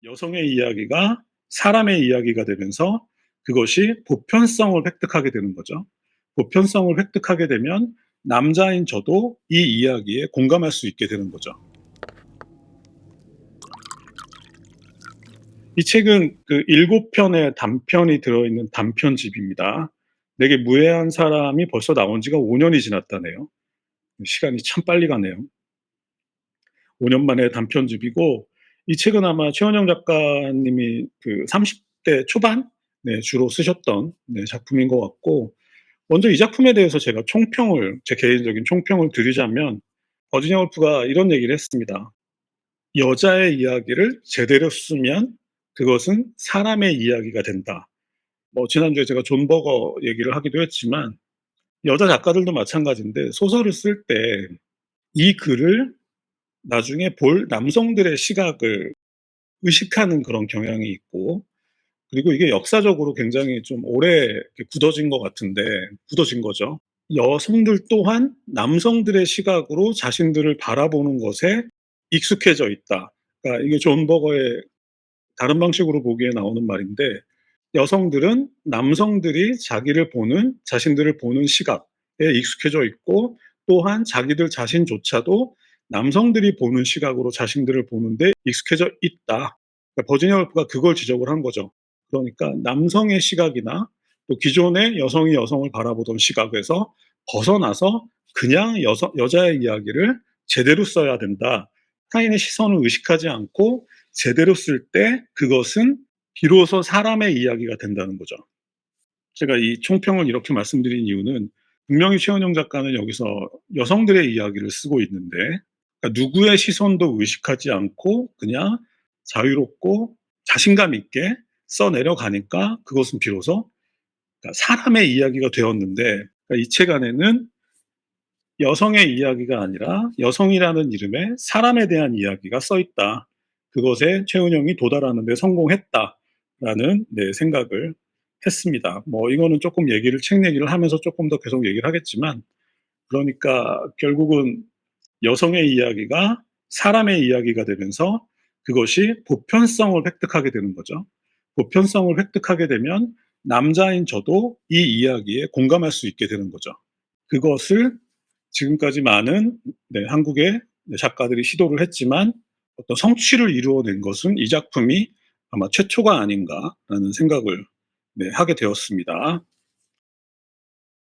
여성의 이야기가 사람의 이야기가 되면서 그것이 보편성을 획득하게 되는 거죠. 보편성을 획득하게 되면 남자인 저도 이 이야기에 공감할 수 있게 되는 거죠. 이 책은 그 7편의 단편이 들어있는 단편집입니다. 내게 무해한 사람이 벌써 나온 지가 5년이 지났다네요. 시간이 참 빨리 가네요. 5년 만에 단편집이고, 이 책은 아마 최원영 작가님이 그 30대 초반 네, 주로 쓰셨던 네, 작품인 것 같고, 먼저 이 작품에 대해서 제가 제 개인적인 총평을 드리자면, 버지니아 울프가 이런 얘기를 했습니다. 여자의 이야기를 제대로 쓰면 그것은 사람의 이야기가 된다. 지난주에 제가 존 버거 얘기를 하기도 했지만, 여자 작가들도 마찬가지인데, 소설을 쓸 때 이 글을 나중에 볼 남성들의 시각을 의식하는 그런 경향이 있고, 그리고 이게 역사적으로 굉장히 좀 오래 이렇게 굳어진 것 같은데, 굳어진 거죠. 여성들 또한 남성들의 시각으로 자신들을 바라보는 것에 익숙해져 있다. 그러니까 이게 존 버거의 다른 방식으로 보기에 나오는 말인데, 여성들은 남성들이 자신들을 보는 시각에 익숙해져 있고, 또한 자기들 자신조차도 남성들이 보는 시각으로 자신들을 보는데 익숙해져 있다. 그러니까 버지니아 울프가 그걸 지적을 한 거죠. 그러니까 남성의 시각이나 또 기존의 여성이 여성을 바라보던 시각에서 벗어나서 그냥 여자의 이야기를 제대로 써야 된다. 타인의 시선을 의식하지 않고 제대로 쓸 때 그것은 비로소 사람의 이야기가 된다는 거죠. 제가 이 총평을 이렇게 말씀드린 이유는, 분명히 최은영 작가는 여기서 여성들의 이야기를 쓰고 있는데, 그러니까 누구의 시선도 의식하지 않고 그냥 자유롭고 자신감 있게 써내려가니까 그것은 비로소 그러니까 사람의 이야기가 되었는데, 그러니까 이 책 안에는 여성의 이야기가 아니라 여성이라는 이름에 사람에 대한 이야기가 써 있다. 그것에 최은영이 도달하는 데 성공했다라는 네, 생각을 했습니다. 이거는 조금 책 얘기를 하면서 조금 더 계속 얘기를 하겠지만, 그러니까 결국은 여성의 이야기가 사람의 이야기가 되면서 그것이 보편성을 획득하게 되는 거죠. 보편성을 획득하게 되면 남자인 저도 이 이야기에 공감할 수 있게 되는 거죠. 그것을 지금까지 많은 네, 한국의 작가들이 시도를 했지만 어떤 성취를 이루어낸 것은 이 작품이 아마 최초가 아닌가라는 생각을 네, 하게 되었습니다.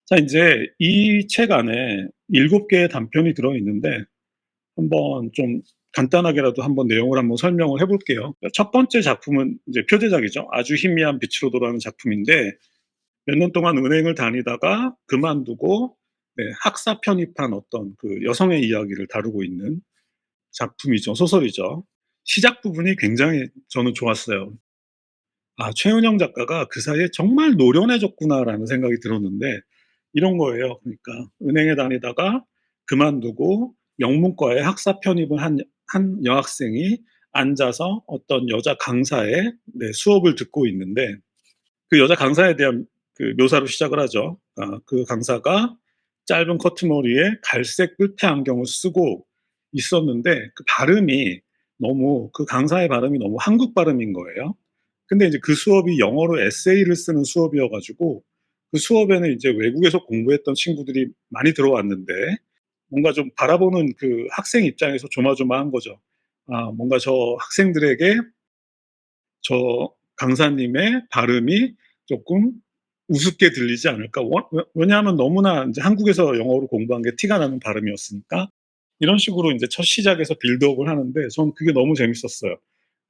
자, 이제 이 책 안에 7개의 단편이 들어있는데, 한번 좀 간단하게라도 한번 내용을 한번 설명을 해볼게요. 첫 번째 작품은 이제 표제작이죠. 아주 희미한 빛으로 돌아가는 작품인데, 몇 년 동안 은행을 다니다가 그만두고 네, 학사 편입한 어떤 그 여성의 이야기를 다루고 있는 작품이죠. 소설이죠. 시작 부분이 굉장히 저는 좋았어요. 아, 최은영 작가가 그 사이에 정말 노련해졌구나라는 생각이 들었는데, 이런 거예요. 그러니까 은행에 다니다가 그만두고 영문과에 학사 편입을 한 여학생이 앉아서 어떤 여자 강사의 네, 수업을 듣고 있는데, 그 여자 강사에 대한 그 묘사로 시작을 하죠. 그 강사가 짧은 커트머리에 갈색 뿔테 안경을 쓰고 있었는데, 그 강사의 발음이 너무 한국 발음인 거예요. 근데 이제 그 수업이 영어로 에세이를 쓰는 수업이어가지고, 그 수업에는 이제 외국에서 공부했던 친구들이 많이 들어왔는데, 뭔가 좀 바라보는 그 학생 입장에서 조마조마한 거죠. 아, 뭔가 저 학생들에게 저 강사님의 발음이 조금 우습게 들리지 않을까. 왜냐하면 너무나 이제 한국에서 영어로 공부한 게 티가 나는 발음이었으니까. 이런 식으로 이제 첫 시작에서 빌드업을 하는데, 전 그게 너무 재밌었어요.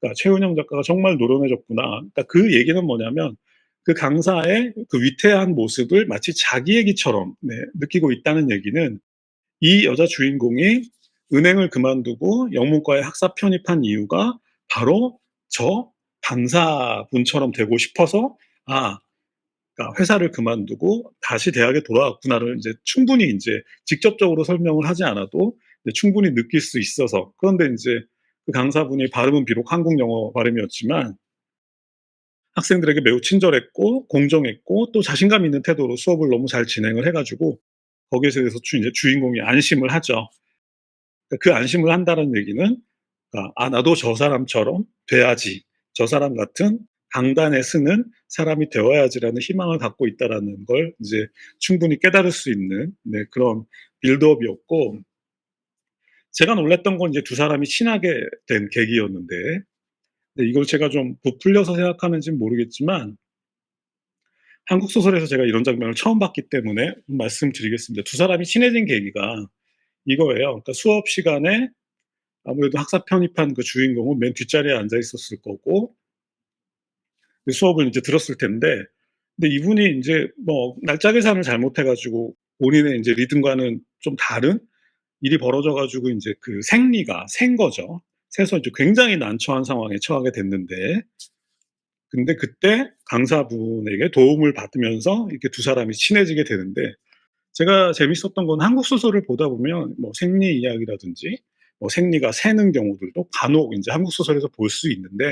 그러니까 최은영 작가가 정말 노련해졌구나. 그러니까 그 얘기는 뭐냐면, 그 강사의 그 위태한 모습을 마치 자기 얘기처럼 네, 느끼고 있다는 얘기는, 이 여자 주인공이 은행을 그만두고 영문과에 학사 편입한 이유가 바로 저 강사분처럼 되고 싶어서, 아, 그러니까 회사를 그만두고 다시 대학에 돌아왔구나를 이제 충분히 이제 직접적으로 설명을 하지 않아도 충분히 느낄 수 있어서. 그런데 이제 그 강사분이 발음은 비록 한국 영어 발음이었지만 학생들에게 매우 친절했고 공정했고 또 자신감 있는 태도로 수업을 너무 잘 진행을 해가지고, 거기에서 이제 주인공이 안심을 하죠. 그 안심을 한다는 얘기는, 나도 저 사람처럼 돼야지. 저 사람 같은 강단에 서는 사람이 되어야지라는 희망을 갖고 있다라는 걸 이제 충분히 깨달을 수 있는 그런 빌드업이었고, 제가 놀랐던 건 이제 두 사람이 친하게 된 계기였는데, 근데 이걸 제가 좀 부풀려서 생각하는지는 모르겠지만 한국 소설에서 제가 이런 장면을 처음 봤기 때문에 말씀드리겠습니다. 두 사람이 친해진 계기가 이거예요. 그러니까 수업 시간에 아무래도 학사 편입한 그 주인공은 맨 뒷자리에 앉아 있었을 거고 그 수업을 이제 들었을 텐데, 근데 이분이 이제 뭐 날짜 계산을 잘못해 가지고 본인의 이제 리듬과는 좀 다른 일이 벌어져 가지고 이제 그 생리가 샌 거죠. 새서 이제 굉장히 난처한 상황에 처하게 됐는데, 근데 그때 강사분에게 도움을 받으면서 이렇게 두 사람이 친해지게 되는데, 제가 재밌었던 건 한국 소설을 보다 보면 뭐 생리 이야기라든지 뭐 생리가 새는 경우들도 간혹 인제 한국 소설에서 볼 수 있는데,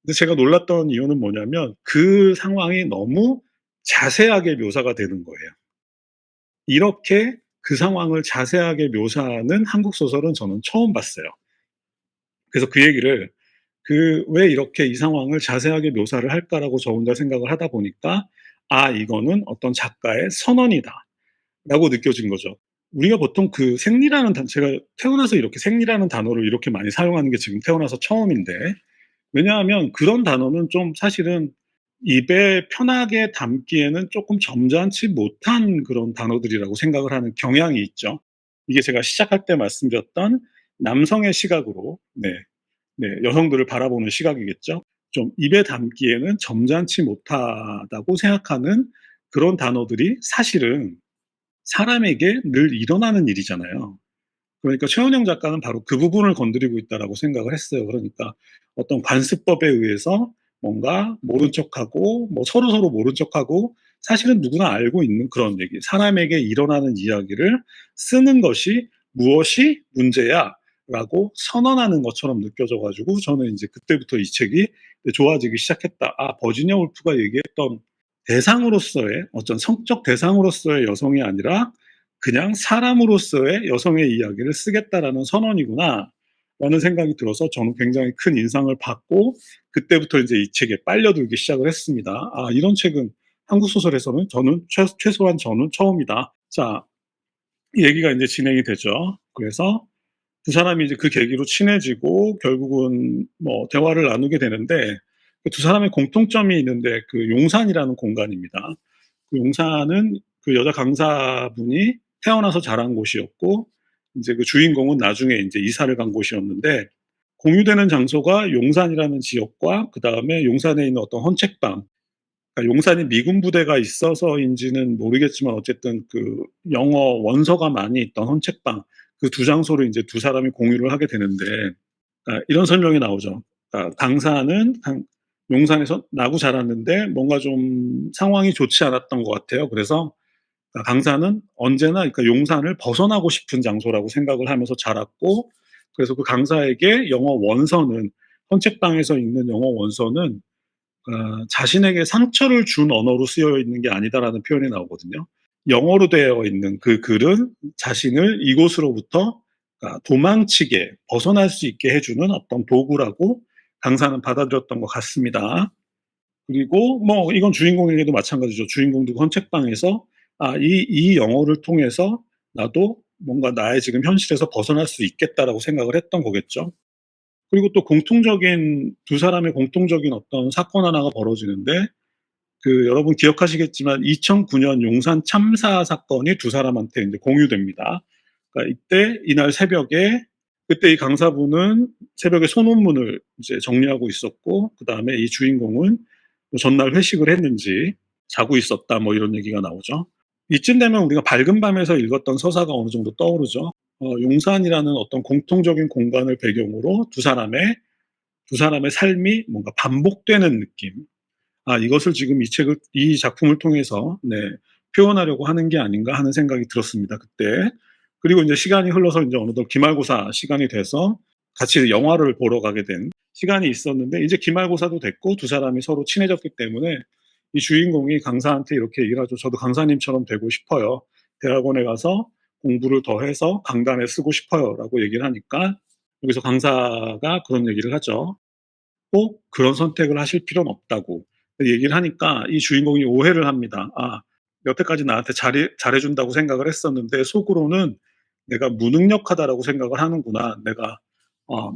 근데 제가 놀랐던 이유는 뭐냐면 그 상황이 너무 자세하게 묘사가 되는 거예요. 이렇게 그 상황을 자세하게 묘사하는 한국 소설은 저는 처음 봤어요. 그래서 그 얘기를, 그 '왜 이렇게 이 상황을 자세하게 묘사를 할까?'라고 저 혼자 생각을 하다 보니까 '아 이거는 어떤 작가의 선언이다.'라고 느껴진 거죠. 우리가 보통 그 생리라는 제가 태어나서 이렇게 생리라는 단어를 이렇게 많이 사용하는 게 지금 태어나서 처음인데, 왜냐하면 그런 단어는 좀 사실은 입에 편하게 담기에는 쪼끔 점잖지 못한 그런 단어들이라고 생각을 하는 경향이 있죠. 이게 제가 시작할 때 말씀드렸던 남성의 시각으로 여성들을 바라보는 시각이겠죠. 좀 입에 담기에는 점잖지 못하다고 생각하는 그런 단어들이 사실은 사람에게 늘 일어나는 일이잖아요. 그러니까 최원영 작가는 바로 그 부분을 건드리고 있다라고 생각을 했어요. 그러니까 어떤 관습법에 의해서 뭔가 모른 척하고 뭐 서로서로 모른 척하고 사실은 누구나 알고 있는 그런 얘기, 사람에게 일어나는 이야기를 쓰는 것이 무엇이 문제야라고 선언하는 것처럼 느껴져 가지고 저는 인제 그때부터 이 책이 좋아지기 시작했다. 아 버지니아 울프가 얘기했던 대상으로서의 어떤 성적 대상으로서의 여성이 아니라 그냥 사람으로서의 여성의 이야기를 쓰겠다라는 선언이구나라는 생각이 들어서 저는 굉장히 큰 인상을 받고, 그때부터 이제 이 책에 빨려들기 시작을 했습니다. 아 이런 책은 한국 소설에서는 저는 최소한 저는 처음이다. 자, 이 얘기가 인제 진행이 되죠. 그래서 두 사람이 이제 그 계기로 친해지고 결국은 뭐 대화를 나누게 되는데, 그 두 사람의 공통점이 있는데 그 용산이라는 공간입니다. 그 용산은 그 여자 강사분이 태어나서 자란 곳이었고, 인제 그 주인공은 나중에 인제 이사를 간 곳이었는데, 공유되는 장소가 용산이라는 지역과 그다음에 용산에 있는 어떤 헌책방, 그러니까 용산이 미군 부대가 있어서인지는 모르겠지만 어쨌든 그 영어 원서가 많이 있던 헌책방, 그 두 장소를 인제 두 사람이 공유를 하게 되는데, 이런 설명이 나오죠. 강사는 용산에서 나고 자랐는데 뭔가 좀 상황이 좋지 않았던 것 같아요. 그래서 강사는 언제나 그러니까 용산을 벗어나고 싶은 장소라고 생각을 하면서 자랐고, 그래서 그 강사에게 영어 원서는, 헌책방에서 읽는 영어 원서는 자신에게 상처를 준 언어로 쓰여 있는 게 아니다라는 표현이 나오거든요. 영어로 되어 있는 그 글은 자신을 이곳으로부터 도망치게, 벗어날 수 있게 해 주는 어떤 도구라고 강사는 받아들였던 것 같습니다. 그리고 뭐 이건 주인공에게도 마찬가지죠. 주인공도 헌책방에서 '아 이 영어를 통해서 나도 뭔가 나의 지금 현실에서 벗어날 수 있겠다.'라고 생각을 했던 거겠죠. 그리고 또 공통적인 두 사람의 공통적인 어떤 사건 하나가 벌어지는데, 그 여러분 기억하시겠지만 2009년 용산 참사 사건이 두 사람한테 인제 공유됩니다. 그러니까 이때 이날 새벽에, 그때 이 강사분은 새벽에 소논문을 이제 정리하고 있었고, 그다음에 이 주인공은 뭐 전날 회식을 했는지 자고 있었다 뭐 이런 얘기가 나오죠. 이쯤 되면 우리가 밝은 밤에서 읽었던 서사가 어느 정도 떠오르죠. 용산이라는 어떤 공통적인 공간을 배경으로 두 사람의 삶이 뭔가 반복되는 느낌. 아 이것을 지금 이 작품을 통해서 표현하려고 하는 게 아닌가 하는 생각이 들었습니다 그때. 그리고 인제 시간이 흘러서 인제 어느덧 기말고사 시간이 돼서 같이 영화를 보러 가게 된 시간이 있었는데, 이제 기말고사도 됐고 두 사람이 서로 친해졌기 때문에 이 주인공이 강사한테 이렇게 얘기를 하죠. "저도 강사님처럼 되고 싶어요. 대학원에 가서 공부를 더 해서 강단에 쓰고 싶어요."라고 얘기를 하니까 여기서 강사가 그런 얘기를 하죠. 꼭 그런 선택을 하실 필요는 없다고 얘기를 하니까 이 주인공이 오해를 합니다. '아 여태까지 나한테 잘해 준다고 생각을 했었는데 속으로는 내가 무능력하다라고 생각을 하는구나. 내가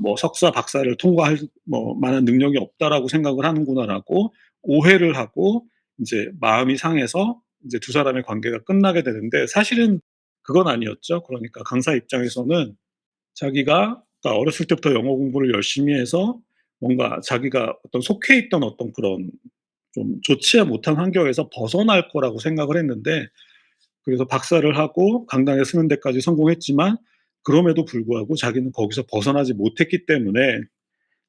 뭐 석사 박사를 통과할 뭐 만한 능력이 없다라고 생각을 하는구나.'라고 오해를 하고 인제 마음이 상해서 인제 두 사람의 관계가 끝나게 되는데 사실은 그건 아니었죠. 그러니까 강사 입장에서는 자기가 그러니까 어렸을 때부터 영어 공부를 열심히 해서 뭔가 자기가 어떤 속해 있던 어떤 그런 좀 좋지 못한 환경에서 벗어날 거라고 생각을 했는데 그래서 박사를 하고 강단에 서는 데까지 성공했지만 그럼에도 불구하고 자기는 거기서 벗어나지 못했기 때문에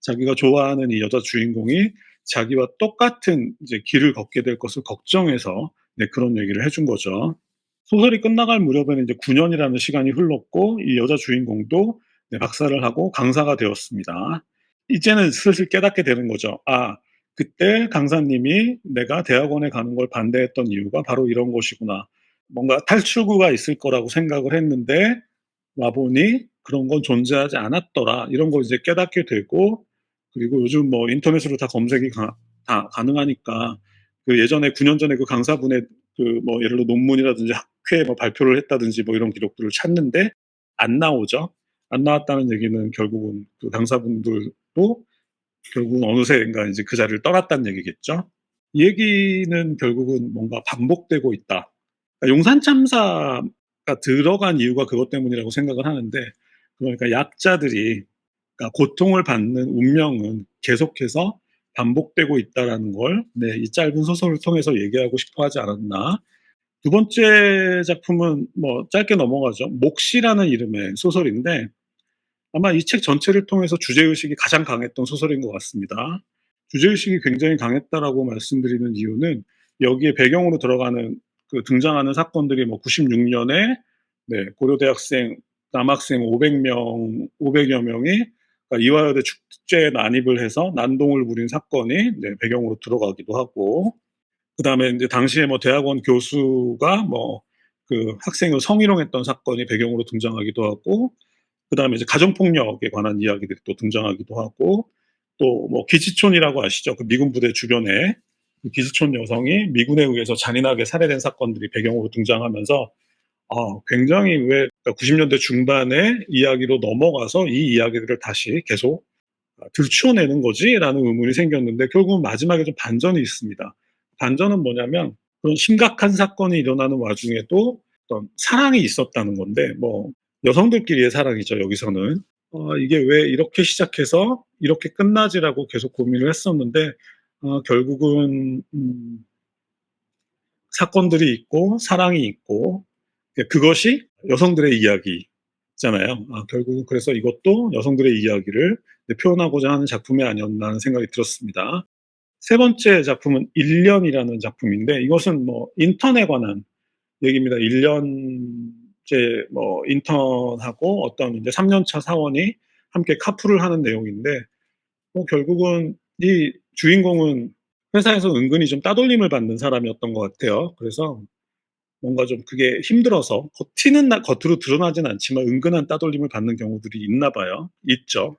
자기가 좋아하는 이 여자 주인공이 자기와 똑같은 이제 길을 걷게 될 것을 걱정해서 네 그런 얘기를 해준 거죠. 소설이 끝나갈 무렵에는 이제 9 년이라는 시간이 흘렀고 이 여자 주인공도 네 박사를 하고 강사가 되었습니다. 이제는 슬슬 깨닫게 되는 거죠. '아 그때 강사님이 내가 대학원에 가는 걸 반대했던 이유가 바로 이런 것이구나. 뭔가 탈출구가 있을 거라고 생각을 했는데 와 보니 그런 건 존재하지 않았더라.' 이런 걸 이제 깨닫게 되고 그리고 요즘 뭐 인터넷으로 다 검색이 다 가능하니까 그 예전에 9년 전에 그 강사분의 그 뭐 예를 들어 논문이라든지 학회 뭐 발표를 했다든지 뭐 이런 기록들을 찾는데 안 나오죠. 안 나왔다는 얘기는 결국은 그 강사분들도 결국은 어느새인가 인제 그 자리를 떠났다는 얘기겠죠. 이 얘기는 결국은 뭔가 반복되고 있다. 그러니까 용산 참사가 들어간 이유가 그것 때문이라고 생각을 하는데 그러니까 약자들이 그러니까 고통을 받는 운명은 계속해서 반복되고 있다라는 걸 네 이 짧은 소설을 통해서 얘기하고 싶어 하지 않았나. 두 번째 작품은 뭐 짧게 넘어가죠. 몫이라는 이름의 소설인데 아마 이 책 전체를 통해서 주제 의식이 가장 강했던 소설인 것 같습니다. 주제 의식이 굉장히 강했다라고 말씀드리는 이유는 여기에 배경으로 들어가는 그 등장하는 사건들이 뭐 96 년에 네 고려대 학생 남학생 500여 명이 그러니까 이화여대 축제에 난입을 해서 난동을 부린 사건이 네 배경으로 들어가기도 하고 그다음에 인제 당시에 뭐 대학원 교수가 뭐 그 학생을 성희롱했던 사건이 배경으로 등장하기도 하고 그다음에 이제 가정 폭력에 관한 이야기들이 또 등장하기도 하고 또 뭐 기지촌이라고 아시죠? 그 미군 부대 주변에 그 기지촌 여성이 미군에 의해서 잔인하게 살해된 사건들이 배경으로 등장하면서 굉장히 왜 그러니까 90 년대 중반의 이야기로 넘어가서 이 이야기들을 다시 계속 '들추어내는 거지?'라는 의문이 생겼는데 결국은 마지막에 좀 반전이 있습니다. 반전은 뭐냐면 그런 심각한 사건이 일어나는 와중에도 어떤 사랑이 있었다는 건데 뭐 여성들끼리의 사랑이죠 여기서는. '이게 왜 이렇게 시작해서 이렇게 끝나지?'라고 계속 고민을 했었는데 결국은 사건들이 있고 사랑이 있고 그것이 여성들의 이야기잖아요. 결국은 그래서 이것도 여성들의 이야기를 네 표현하고자 하는 작품이 아니었나 하는 생각이 들었습니다. 세 번째 작품은 1 년이라는 작품인데 이것은 뭐 인턴에 관한 얘기입니다. 1 년째 뭐 인턴하고 어떤 인제 3년 차 사원이 함께 카풀을 하는 내용인데 뭐 결국은 이 주인공은 회사에서 은근히 좀 따돌림을 받는 사람이었던 것 같아요. 그래서 뭔가 좀 그게 힘들어서 겉으로 드러나진 않지만 은근한 따돌림을 받는 경우들이 있나 봐요. 있죠.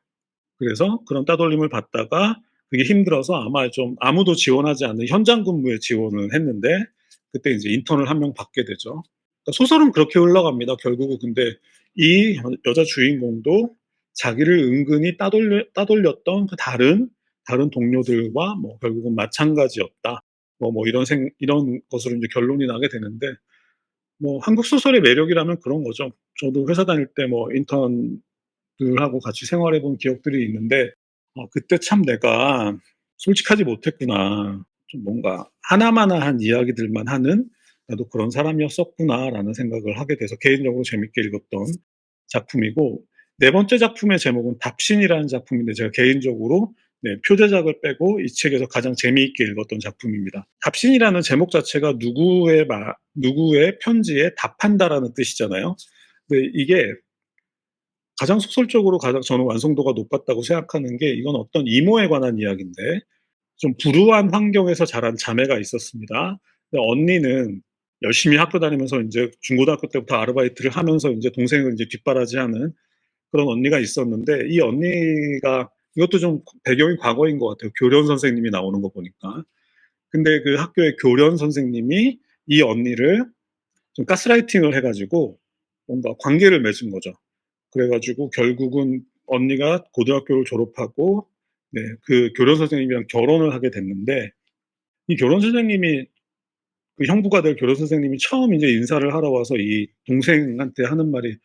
그래서 그런 따돌림을 받다가 그게 힘들어서 아마 좀 아무도 지원하지 않는 현장 근무에 지원을 했는데 그때 인제 인턴을 한 명 받게 되죠. 그러니까 소설은 그렇게 흘러갑니다. 결국은 근데 이 여자 주인공도 자기를 은근히 따돌렸던 그 다른 동료들과 뭐 결국은 마찬가지였다. 이런 것으로 인제 결론이 나게 되는데 뭐 한국 소설의 매력이라면 그런 거죠. 저도 회사 다닐 때 뭐 인턴들하고 같이 생활해 본 기억들이 있는데 '그때 참 내가 솔직하지 못했구나. 좀 뭔가 하나마나한 이야기들만 하는 나도 그런 사람이었었구나.'라는 생각을 하게 돼서 개인적으로 재밌게 읽었던 작품이고 네 번째 작품의 제목은 답신이라는 작품인데 제가 개인적으로 네 표제작을 빼고 이 책에서 가장 재미있게 읽었던 작품입니다. 답신이라는 제목 자체가 누구의 편지에 답한다라는 뜻이잖아요. 근데 이게 가장 소설적으로 가장 저는 완성도가 높았다고 생각하는 게 이건 어떤 이모에 관한 이야기인데 좀 불우한 환경에서 자란 자매가 있었습니다. 근데 언니는 열심히 학교 다니면서 인제 중고등학교 때부터 아르바이트를 하면서 인제 동생을 인제 뒷바라지하는 그런 언니가 있었는데 이 언니가 이것도 좀 배경이 과거인 것 같아요. 교련 선생님이 나오는 거 보니까. 근데 그 학교의 교련 선생님이 이 언니를 좀 가스라이팅을 해 가지고 뭔가 관계를 맺은 거죠. 그래 가지고 결국은 언니가 고등학교를 졸업하고 네 그 교련 선생님이랑 결혼을 하게 됐는데, 이 교련 선생님이 그 형부가 될 교련 선생님이 처음 인제 인사를 하러 와서 이 동생한테 하는 말이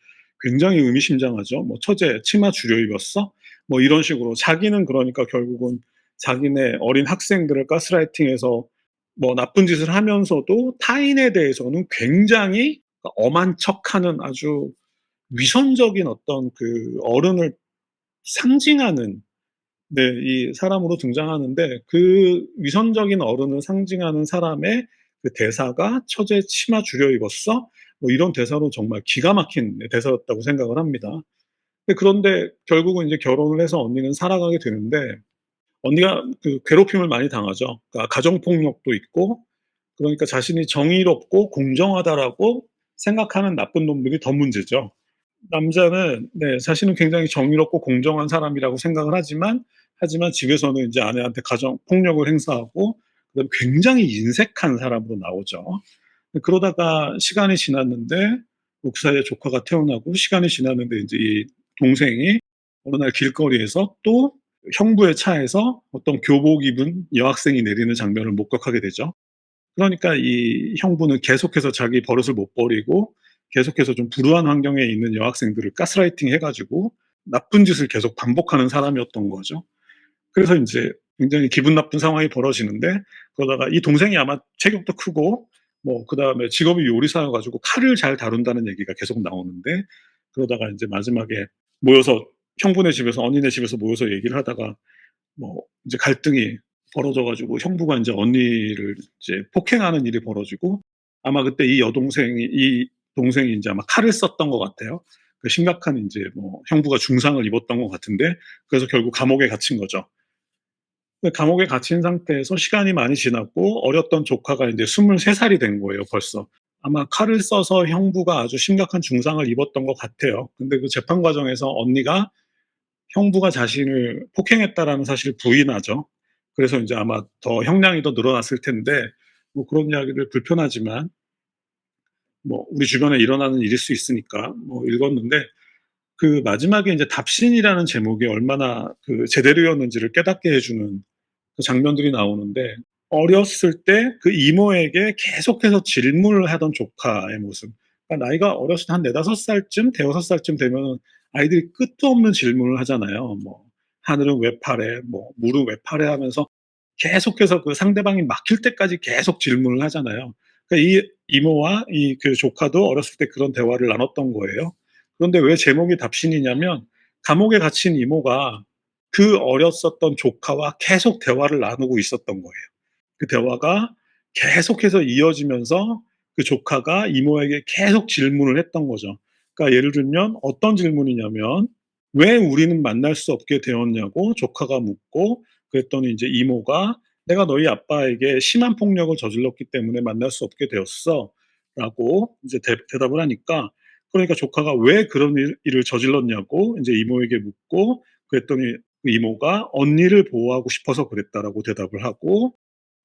굉장히 의미심장하죠. 뭐 "처제 치마 줄여 입었어?" 뭐 이런 식으로. 자기는 그러니까 결국은 자기네 어린 학생들을 가스라이팅해서 뭐 나쁜 짓을 하면서도 타인에 대해서는 굉장히 엄한 척하는 아주 위선적인 어떤 그 어른을 상징하는 네 이 사람으로 등장하는데, 그 위선적인 어른을 상징하는 사람의 그 대사가 "처제 치마 줄여 입었어?" 뭐 이런 대사로 정말 기가 막힌 네 대사였다고 생각을 합니다. 그런데 결국은 이제 결혼을 해서 언니는 살아가게 되는데, 언니가 그 괴롭힘을 많이 당하죠. 그러니까 가정 폭력도 있고, 그러니까 자신이 '정의롭고 공정하다.'라고 생각하는 나쁜 놈들이 더 문제죠. 남자는 네 자신은 굉장히 정의롭고 공정한 사람이라고 생각을 하지만 집에서는 인제 아내한테 가정 폭력을 행사하고, 그다음에 굉장히 인색한 사람으로 나오죠. 그러다가 시간이 지났는데 뭐 그 사이에 조카가 태어나고, 시간이 지났는데 인제 이 동생이 어느 날 길거리에서 또 형부의 차에서 어떤 교복 입은 여학생이 내리는 장면을 목격하게 되죠. 그러니까 이 형부는 계속해서 자기 버릇을 못 버리고 계속해서 좀 불우한 환경에 있는 여학생들을 가스라이팅 해 가지고 나쁜 짓을 계속 반복하는 사람이었던 거죠. 그래서 인제 굉장히 기분 나쁜 상황이 벌어지는데, 그러다가 이 동생이 아마 체격도 크고 뭐 그다음에 직업이 요리사여 가지고 칼을 잘 다룬다는 얘기가 계속 나오는데, 그러다가 인제 마지막에 모여서 형부네 집에서 언니네 집에서 모여서 얘기를 하다가 뭐 이제 갈등이 벌어져 가지고 형부가 인제 언니를 이제 폭행하는 일이 벌어지고, 아마 그때 이 동생이 인제 아마 칼을 썼던 것 같아요. 그 심각한 인제 뭐 형부가 중상을 입었던 것 같은데, 그래서 결국 감옥에 갇힌 거죠. 그 감옥에 갇힌 상태에서 시간이 많이 지났고 어렸던 조카가 인제 23 살이 된 거예요 벌써. 아마 칼을 써서 형부가 아주 심각한 중상을 입었던 것 같아요. 근데 그 재판 과정에서 언니가 형부가 자신을 폭행했다라는 사실을 부인하죠. 그래서 인제 아마 더 형량이 더 늘어났을 텐데, 뭐 그런 이야기를 불편하지만 뭐 우리 주변에 일어나는 일일 수 있으니까 뭐 읽었는데, 그 마지막에 인제 답신이라는 제목이 얼마나 그 제대로였는지를 깨닫게 해 주는 그 장면들이 나오는데, 어렸을 때 그 이모에게 계속해서 질문을 하던 조카의 모습. 그러니까 나이가 어렸을 때 한 4-5 살쯤, 대여섯 살쯤 되면은 아이들이 끝도 없는 질문을 하잖아요. 뭐 "하늘은 왜 파래?" 뭐 "물은 왜 파래?" 하면서 계속해서 그 상대방이 막힐 때까지 계속 질문을 하잖아요. 그러니까 이 이모와 이 그 조카도 어렸을 때 그런 대화를 나눴던 거예요. 그런데 왜 제목이 답신이냐면, 감옥에 갇힌 이모가 그 어렸었던 조카와 계속 대화를 나누고 있었던 거예요. 그 대화가 계속해서 이어지면서 그 조카가 이모에게 계속 질문을 했던 거죠. 그러니까 예를 들면 어떤 질문이냐면 "왜 우리는 만날 수 없게 되었냐."고 조카가 묻고, 그랬더니 인제 이모가 "내가 너희 아빠에게 심한 폭력을 저질렀기 때문에 만날 수 없게 되었어."라고 인제 대답을 하니까, 그러니까 조카가 "왜 그런 일을 저질렀냐."고 인제 이모에게 묻고, 그랬더니 그 이모가 "언니를 보호하고 싶어서 그랬다."라고 대답을 하고,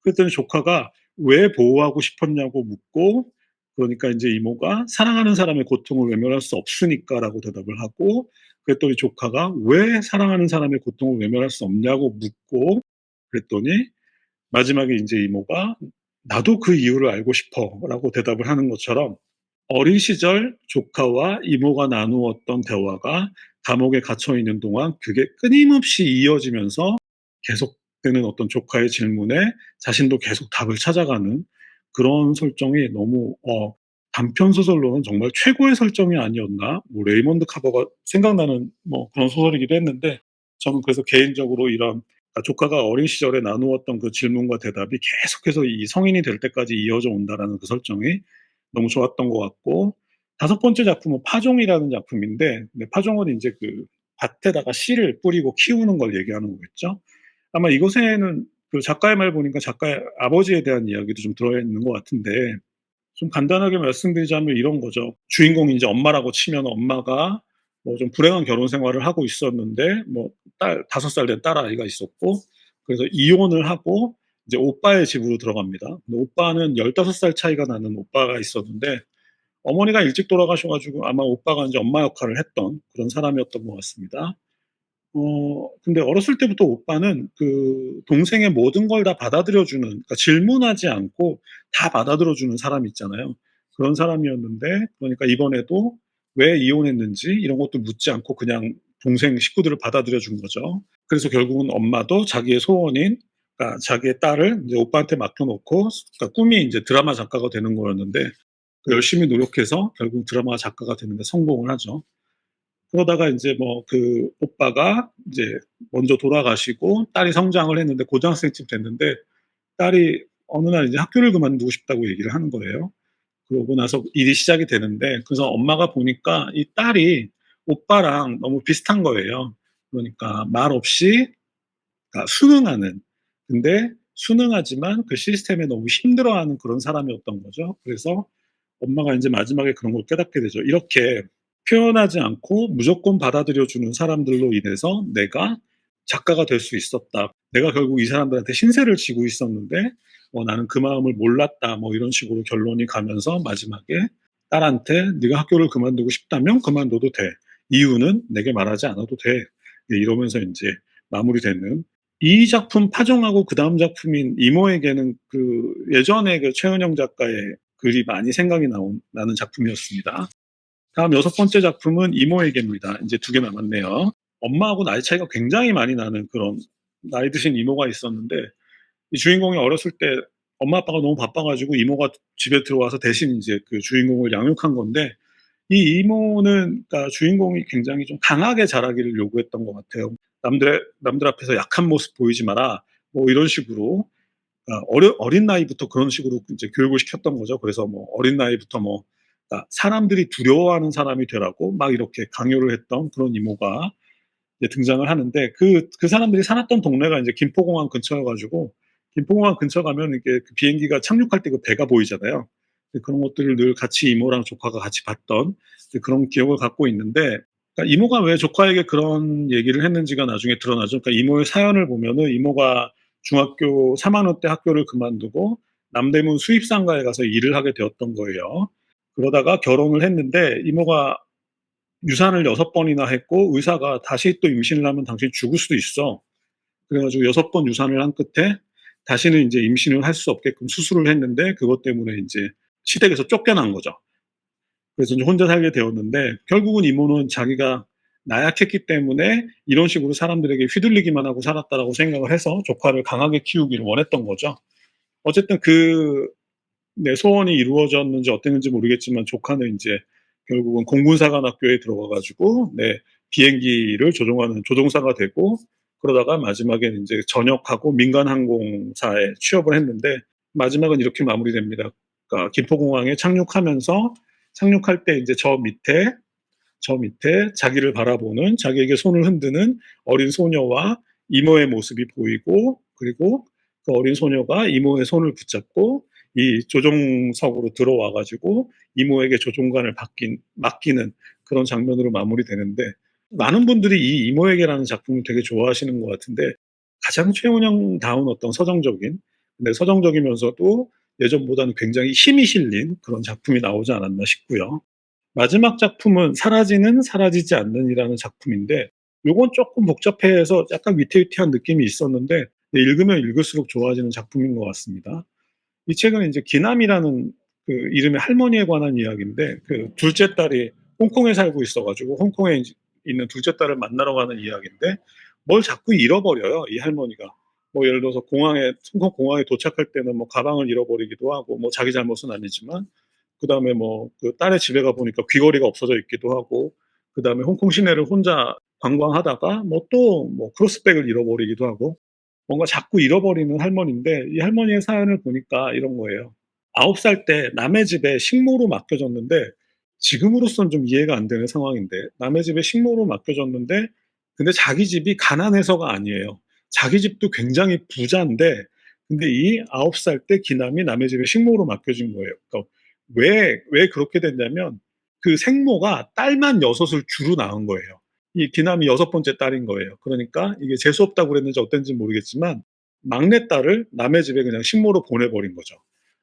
그랬더니 조카가 "왜 보호하고 싶었냐."고 묻고, 그러니까 인제 이모가 "사랑하는 사람의 고통을 외면할 수 없으니까."라고 대답을 하고, 그랬더니 조카가 "왜 사랑하는 사람의 고통을 외면할 수 없냐."고 묻고, 그랬더니 마지막에 인제 이모가 "나도 그 이유를 알고 싶어."라고 대답을 하는 것처럼, 어린 시절 조카와 이모가 나누었던 대화가 감옥에 갇혀 있는 동안 그게 끊임없이 이어지면서 계속되는 어떤 조카의 질문에 자신도 계속 답을 찾아가는 그런 설정이 너무 단편 소설로는 정말 최고의 설정이 아니었나. 뭐 레이먼드 카버가 생각나는 뭐 그런 소설이기도 했는데, 저는 그래서 개인적으로 이런 조카가 어린 시절에 나누었던 그 질문과 대답이 계속해서 이 성인이 될 때까지 이어져 온다라는 그 설정이 너무 좋았던 것 같고, 다섯 번째 작품은 파종이라는 작품인데, 근데 파종은 인제 그 밭에다가 씨를 뿌리고 키우는 걸 얘기하는 거겠죠. 아마 이것에는 그 작가의 말 보니까 작가의 아버지에 대한 이야기도 좀 들어 있는 것 같은데, 좀 간단하게 말씀드리자면 이런 거죠. 주인공이 인제 엄마라고 치면 엄마가 뭐 좀 불행한 결혼 생활을 하고 있었는데 뭐 딸 5살 된 딸아이가 있었고, 그래서 이혼을 하고 이제 오빠의 집으로 들어갑니다. 근데 오빠는 15살 차이가 나는 오빠가 있었는데, 어머니가 일찍 돌아가셔 가지고 아마 오빠가 인제 엄마 역할을 했던 그런 사람이었던 것 같습니다. 근데 어렸을 때부터 오빠는 그 동생의 모든 걸 다 받아들여 주는, 그러니까 질문하지 않고 다 받아들여 주는 사람 있잖아요. 그런 사람이었는데, 그러니까 이번에도 왜 이혼했는지 이런 것도 묻지 않고 그냥 동생 식구들을 받아들여 준 거죠. 그래서 결국은 엄마도 자기의 소원인, 그러니까 자기의 딸을 인제 오빠한테 맡겨 놓고, 그러니까 꿈이 인제 드라마 작가가 되는 거였는데 그 열심히 노력해서 결국 드라마 작가가 되는 데 성공을 하죠. 그러다가 인제 뭐 그 오빠가 이제 먼저 돌아가시고 딸이 성장을 했는데 고등학생쯤 됐는데, 딸이 어느 날 이제 학교를 그만두고 싶다고 얘기를 하는 거예요. 그러고 나서 일이 시작이 되는데, 그래서 엄마가 보니까 이 딸이 오빠랑 너무 비슷한 거예요. 그러니까 말 없이, 그러니까 순응하는, 근데 순응하지만 그 시스템에 너무 힘들어하는 그런 사람이었던 거죠. 그래서 엄마가 인제 마지막에 그런 걸 깨닫게 되죠. 이렇게 표현하지 않고 무조건 받아들여 주는 사람들로 인해서 내가 작가가 될 수 있었다. 내가 결국 이 사람들한테 신세를 지고 있었는데 나는 그 마음을 몰랐다. 뭐 이런 식으로 결론이 가면서 마지막에 딸한테 "네가 학교를 그만두고 싶다면 그만둬도 돼. 이유는 내게 말하지 않아도 돼." 이러면서 인제 마무리되는, 이 작품 파종하고 그다음 작품인 이모에게는 그 예전에 그 최은영 작가의 글이 많이 생각이 나는 작품이었습니다. 다음 6번째 작품은 이모에게입니다. 인제 2개 남았네요. 엄마하고 나이 차이가 굉장히 많이 나는 그런 나이 드신 이모가 있었는데, 이 주인공이 어렸을 때 엄마 아빠가 너무 바빠 가지고 이모가 집에 들어와서 대신 인제 그 주인공을 양육한 건데, 이 이모는, 그러니까 주인공이 굉장히 좀 강하게 자라기를 요구했던 것 같아요. "남들 앞에서 약한 모습 보이지 마라." 뭐 이런 식으로, 어린 나이부터 그런 식으로 이제 교육을 시켰던 거죠. 그래서 뭐 어린 나이부터 뭐, 그러니까 사람들이 두려워하는 사람이 되라고 막 이렇게 강요를 했던 그런 이모가 이제 등장을 하는데, 그 사람들이 살았던 동네가 이제 김포공항 근처여 가지고, 김포공항 근처 가면 이렇게 그 비행기가 착륙할 때 그 배가 보이잖아요. 그런 것들을 늘 같이 이모랑 조카가 같이 봤던 이제 그런 기억을 갖고 있는데, 그러니까 이모가 왜 조카에게 그런 얘기를 했는지가 나중에 드러나죠. 그러니까 이모의 사연을 보면은 이모가 중학교 3 학년 때 학교를 그만두고 남대문 수입상가에 가서 일을 하게 되었던 거예요. 그러다가 결혼을 했는데 이모가 유산을 6번이나 했고, 의사가 "다시 또 임신을 하면 당신이 죽을 수도 있어." 그래 가지고 6번 유산을 한 끝에 다시는 인제 임신을 할 수 없게끔 수술을 했는데, 그것 때문에 인제 시댁에서 쫓겨난 거죠. 그래서 인제 혼자 살게 되었는데, 결국은 이모는 자기가 나약했기 때문에 이런 식으로 사람들에게 휘둘리기만 하고 살았다라고 생각을 해서 조카를 강하게 키우기를 원했던 거죠. 어쨌든 네, 소원이 이루어졌는지 어땠는지 모르겠지만 조카는 인제 결국은 공군사관학교에 들어가 가지고 네, 비행기를 조종하는 조종사가 되고, 그러다가 마지막에는 인제 전역하고 민간항공사에 취업을 했는데, 마지막은 이렇게 마무리됩니다. 그러니까 김포공항에 착륙하면서, 착륙할 때 인제 저 밑에 자기를 바라보는, 자기에게 손을 흔드는 어린 소녀와 이모의 모습이 보이고, 그리고 그 어린 소녀가 이모의 손을 붙잡고 이 조종석으로 들어와 가지고 이모에게 조종관을 맡기는 그런 장면으로 마무리되는데, 많은 분들이 이 이모에게라는 작품을 되게 좋아하시는 것 같은데, 가장 최은영다운 어떤 서정적인, 근데 서정적이면서도 예전보다는 굉장히 힘이 실린 그런 작품이 나오지 않았나 싶고요. 마지막 작품은 사라지는 사라지지 않는이라는 작품인데, 요건 쪼끔 복잡해서 약간 위태위태한 느낌이 있었는데 읽으면 읽을수록 좋아지는 작품인 것 같습니다. 이 책은 인제 기남이라는 그 이름의 할머니에 관한 이야기인데, 그 둘째 딸이 홍콩에 살고 있어 가지고 홍콩에 인제 있는 둘째 딸을 만나러 가는 이야기인데, 뭘 자꾸 잃어버려요, 이 할머니가. 뭐 예를 들어서 홍콩 공항에 도착할 때는 뭐 가방을 잃어버리기도 하고, 뭐 자기 잘못은 아니지만, 그다음에 뭐 그 딸의 집에 가 보니까 귀걸이가 없어져 있기도 하고, 그다음에 홍콩 시내를 혼자 관광하다가 뭐 또 뭐 크로스백을 잃어버리기도 하고, 뭔가 자꾸 잃어버리는 할머니인데, 이 할머니의 사연을 보니까 이런 거예요. 9살 때 남의 집에 식모로 맡겨졌는데, 지금으로선 좀 이해가 안 되는 상황인데, 남의 집에 식모로 맡겨졌는데 근데 자기 집이 가난해서가 아니에요. 자기 집도 굉장히 부자인데, 근데 이 9살 때 기남이 남의 집에 식모로 맡겨진 거예요. 그러니까 왜 그렇게 됐냐면, 그 생모가 딸만 6을 주로 낳은 거예요. 이 기남이 6번째 딸인 거예요. 그러니까 이게 재수 없다고 그랬는지 어땠는지 모르겠지만 막내딸을 남의 집에 그냥 식모로 보내버린 거죠.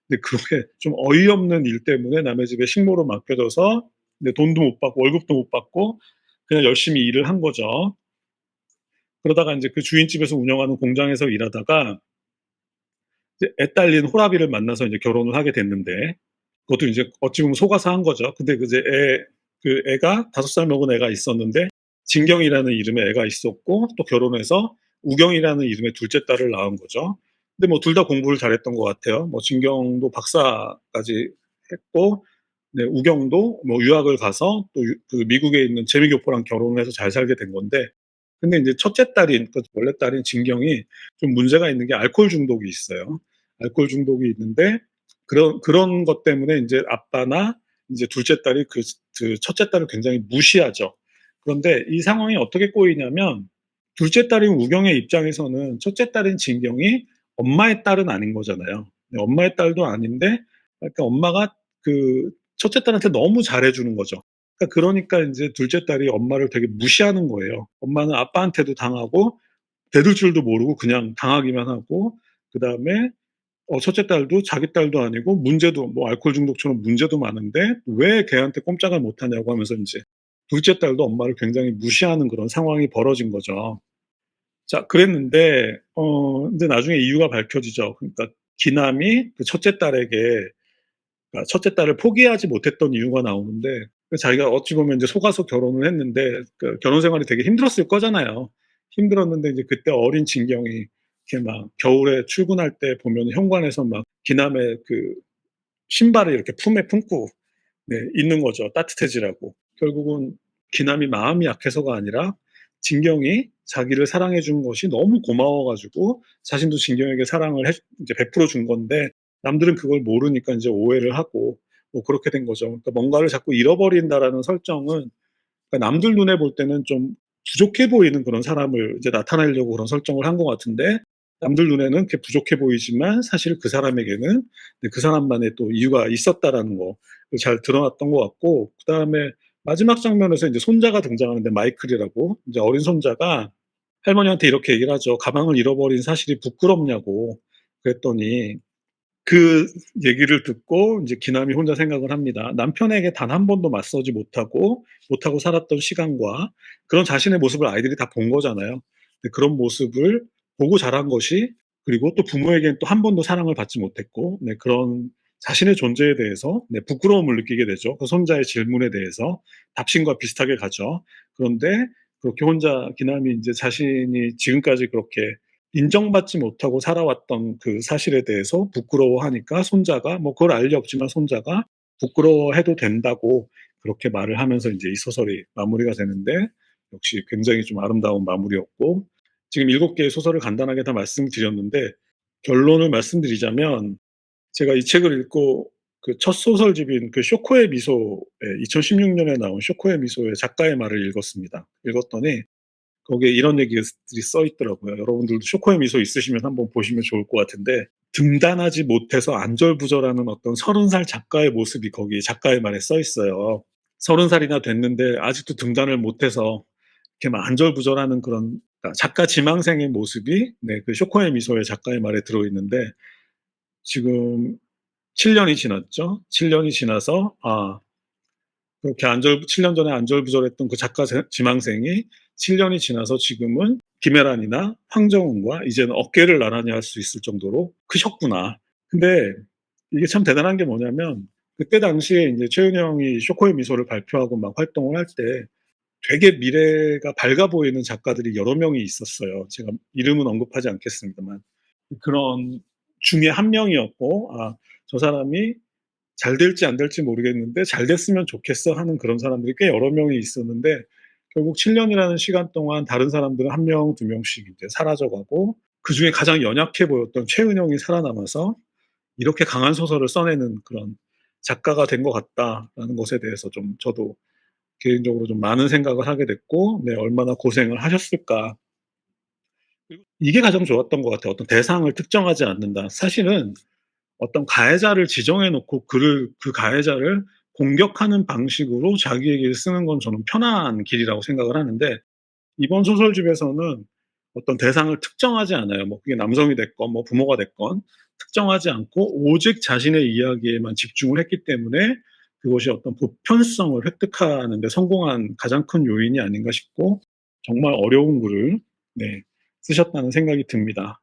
근데 그게 좀 어이없는 일 때문에 남의 집에 식모로 맡겨져서 근데 돈도 못 받고 월급도 못 받고 그냥 열심히 일을 한 거죠. 그러다가 인제 그 주인집에서 운영하는 공장에서 일하다가 이제 애 딸린 호라비를 만나서 이제 결혼을 하게 됐는데 그것도 인제 어찌 보면 속아서 한 거죠. 근데 그 이제 애가 5살 먹은 애가 있었는데 진경이라는 이름의 애가 있었고 또 결혼해서 우경이라는 이름의 둘째 딸을 낳은 거죠. 근데 뭐 둘 다 공부를 잘했던 것 같아요. 뭐 진경도 박사까지 했고 네 우경도 뭐 유학을 가서 또 그 미국에 있는 재미교포랑 결혼을 해서 잘 살게 된 건데 근데 인제 첫째 딸인 그 원래 딸인 진경이 좀 문제가 있는 게 알코올 중독이 있어요. 알코올 중독이 있는데 그런 것 때문에 인제 아빠나 인제 둘째 딸이 그 첫째 딸을 굉장히 무시하죠. 그런데 이 상황이 어떻게 꼬이냐면 둘째 딸인 우경의 입장에서는 첫째 딸인 진경이 엄마의 딸은 아닌 거잖아요. 네 엄마의 딸도 아닌데 그러니까 엄마가 그 첫째 딸한테 너무 잘해 주는 거죠. 그러니까 인제 둘째 딸이 엄마를 되게 무시하는 거예요. 엄마는 아빠한테도 당하고 대들 줄도 모르고 그냥 당하기만 하고 그다음에 첫째 딸도 자기 딸도 아니고 문제도 뭐 알코올 중독처럼 문제도 많은데 왜 걔한테 꼼짝을 못 하냐고 하면서 인제 둘째 딸도 엄마를 굉장히 무시하는 그런 상황이 벌어진 거죠. 자 그랬는데 인제 나중에 이유가 밝혀지죠. 그러니까 기남이 그 첫째 딸에게 그러니까 첫째 딸을 포기하지 못했던 이유가 나오는데 그 자기가 어찌 보면 인제 속아서 결혼을 했는데 그 결혼 생활이 되게 힘들었을 거잖아요. 힘들었는데 이제 그때 어린 진경이 이렇게 막 겨울에 출근할 때 보면 현관에서 막 기남의 그 신발을 이렇게 품에 품고 네 있는 거죠, 따뜻해지라고. 결국은 기남이 마음이 약해서가 아니라 진경이 자기를 사랑해 준 것이 너무 고마워 가지고 자신도 진경에게 사랑을 해 이제 베풀어 준 건데 남들은 그걸 모르니까 인제 오해를 하고 뭐 그렇게 된 거죠. 그러니까 뭔가를 자꾸 잃어버린다라는 설정은 그러니까 남들 눈에 볼 때는 좀 부족해 보이는 그런 사람을 이제 나타내려고 그런 설정을 한 것 같은데 남들 눈에는 그게 부족해 보이지만 사실 그 사람에게는 네 그 사람만의 또 이유가 있었다라는 거 잘 드러났던 것 같고 그다음에 마지막 장면에서 인제 손자가 등장하는데 마이클이라고 인제 어린 손자가 할머니한테 이렇게 얘기를 하죠. "가방을 잃어버린 사실이 부끄럽냐."고 그랬더니 그 얘기를 듣고 인제 기남이 혼자 생각을 합니다. 남편에게 단 한 번도 맞서지 못하고 살았던 시간과 그런 자신의 모습을 아이들이 다 본 거잖아요. 근데 그런 모습을 보고 자란 것이 그리고 또 부모에게는 또 한 번도 사랑을 받지 못했고 네 그런 자신의 존재에 대해서 네 부끄러움을 느끼게 되죠. 그 손자의 질문에 대해서 답신과 비슷하게 가죠. 그런데 그렇게 혼자 기남이 인제 자신이 지금까지 그렇게 인정받지 못하고 살아왔던 그 사실에 대해서 부끄러워하니까 손자가 뭐 그걸 알 리 없지만 손자가 부끄러워해도 된다고 그렇게 말을 하면서 인제 이 소설이 마무리가 되는데 역시 굉장히 좀 아름다운 마무리였고 지금 7 개의 소설을 간단하게 다 말씀드렸는데 결론을 말씀드리자면 제가 이 책을 읽고 그 첫 소설집인 그 쇼코의 미소의 2016 년에 나온 쇼코의 미소의 작가의 말을 읽었습니다. 읽었더니 거기에 이런 얘기들이 써 있더라고요. 여러분들도 쇼코의 미소 있으시면 한번 보시면 좋을 것 같은데 등단하지 못해서 안절부절하는 어떤 30살 작가의 모습이 거기 작가의 말에 써 있어요. 30살이나 됐는데 아직도 등단을 못해서 이렇게 막 안절부절하는 그런 그러니까 작가 지망생의 모습이 네 그 쇼코의 미소의 작가의 말에 들어 있는데 지금 7 년이 지났죠. 7 년이 지나서 그렇게 7년 전에 안절부절했던 그 작가 지망생이 7 년이 지나서 지금은 김애란이나 황정은과 이제는 어깨를 나란히 할 수 있을 정도로 크셨구나. 근데 이게 참 대단한 게 뭐냐면 그때 당시에 인제 최은영이 쇼코의 미소를 발표하고 막 활동을 할 때 되게 미래가 밝아 보이는 작가들이 여러 명이 있었어요. 제가 이름은 언급하지 않겠습니다만. 그런 중에 한 명이었고 '저 사람이 잘 될지 안 될지 모르겠는데 '잘 됐으면 좋겠어.' 하는 그런 사람들이 꽤 여러 명이 있었는데 결국 7 년이라는 시간 동안 다른 사람들은 1 명, 2 명씩 이제 사라져 가고 그중에 가장 연약해 보였던 최은영이 살아남아서 이렇게 강한 소설을 써내는 그런 작가가 된 것 같다라는 것에 대해서 좀 저도 개인적으로 좀 많은 생각을 하게 됐고 네 '얼마나 고생을 하셨을까.' 그리고 이게 가장 좋았던 것 같아요. 어떤 대상을 특정하지 않는다. 사실은 어떤 가해자를 지정해 놓고 그 가해자를 공격하는 방식으로 자기 얘기를 쓰는 건 저는 편한 길이라고 생각을 하는데, 이번 소설집에서는 어떤 대상을 특정하지 않아요. 뭐 그게 남성이 됐건 뭐 부모가 됐건 특정하지 않고 오직 자신의 이야기에만 집중을 했기 때문에 그것이 어떤 보편성을 획득하는 데 성공한 가장 큰 요인이 아닌가 싶고, 정말 어려운 글을 네 쓰셨다는 생각이 듭니다.